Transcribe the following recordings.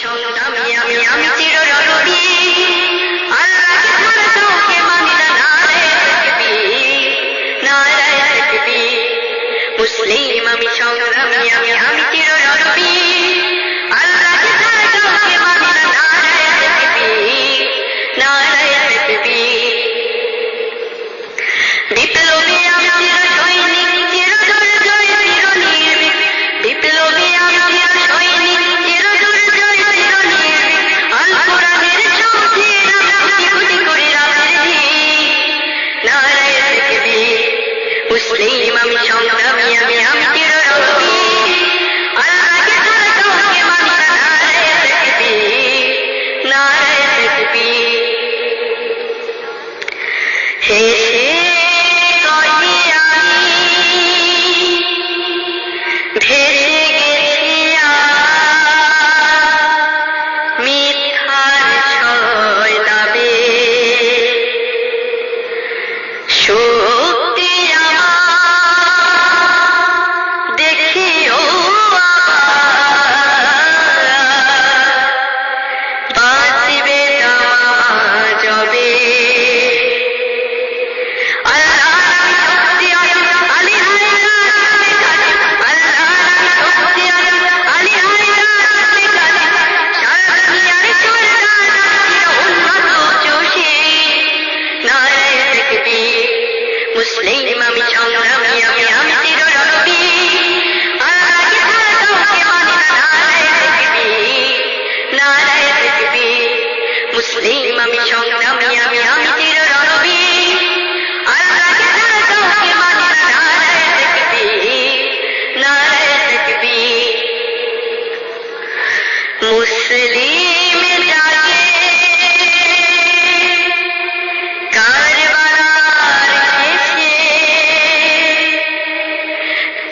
সংগ্রামী আমি চিররণবী আল্লাহকে ছাড়া কাউকে মানি না নারায়ে তাকবীর নারায়ে তাকবীর মুসলিম আমি সংগ্রামী আমি চিররণবী আল্লাহকে ছাড়া কাউকে মানি না নারায়ে তাকবীর নারায়ে তাকবীর বিপ্লবী আমি চির সৈনিক চির দুর্জয় চির নির্ভীক বিপ্লবী আমি চির সৈনিক চির দুর্জয় চির নির্ভীক আল কোরআনের চৌধুরী কোটি কোটি করে রাতের দিন নারায়ে তাকবীর মুসলিম আমি সংগ্রামী আমি চিররণবী আল্লাহকে ছাড়া কাউকে মানি না নারায়ে তাকবীর নারায়ে তাকবীর হেসে কহি আমি ভেসে গেছি মিথ্যার ছয় দাবে শক্তি আমার দেখিও বাঁচিবে যাবে মুসলিম আমি সংগ্রামী আমি চিররণবী আল্লাহকে ছাড়া কাউকে মানি না নারায়ে তাকবীর নারায়ে তাকবীর মুসলিম আমি সংগ্রামী আমি চিররণবী আল্লাহকে ছাড়া কাউকে মানি না নারায়ে তাকবীর নারায়ে তাকবীর মুসলিম জাগে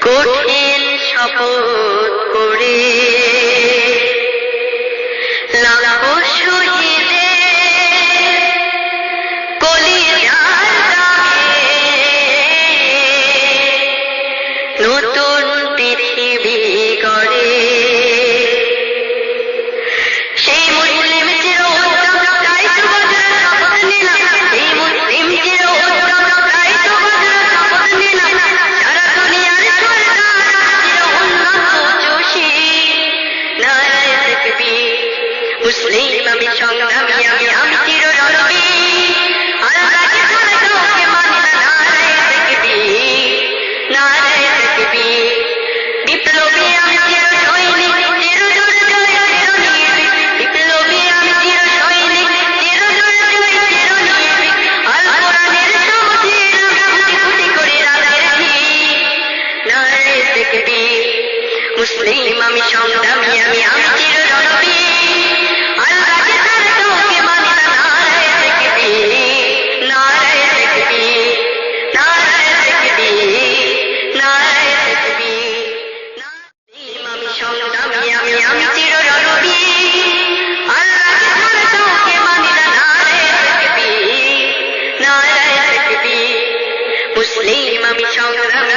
কঠিন শপথ করে লাখো শহীদের কলিজার দাগে নতুন পৃথিবী গড়ে সেই মুসলিম চির উত্তম তাই তো বজ্র শপথ নিলাম সেই মুসলিম চির উত্তম তাই তো বজ্র শপথ নিলাম সারা দুনিয়ার মুসলিম আমি সংগ্রামী আমি চিররণবী আল্লাহকে ছাড়া কাউকে মানি না নারায়ে তাকবীর নারায়ে তাকবীর বিপ্লবী আমি চির সৈনিক চির দুর্জয় চির নির্ভীক বিপ্লবী আমি চির সৈনিক চির দুর্জয় চির নির্ভীক আল কোরআনের চৌধুরী কোটি কোটি করে রাতের দিন নারায়ে তাকবীর মুসলিম আমি সংগ্রামী আমি চিররণবী আল্লাহকে ছাড়া কাউকে মানি না নারায়ে তাকবীর নারায়ে তাকবীর নারায়ে তাকবীর নারায়ে তাকবীর মুসলিম আমি সংগ্রামী আমি চিররণবী আল্লাহকে ছাড়া কাউকে মানি না নারায়ে তাকবীর নারায়ে তাকবীর মুসলিম আমি সংগ্রামী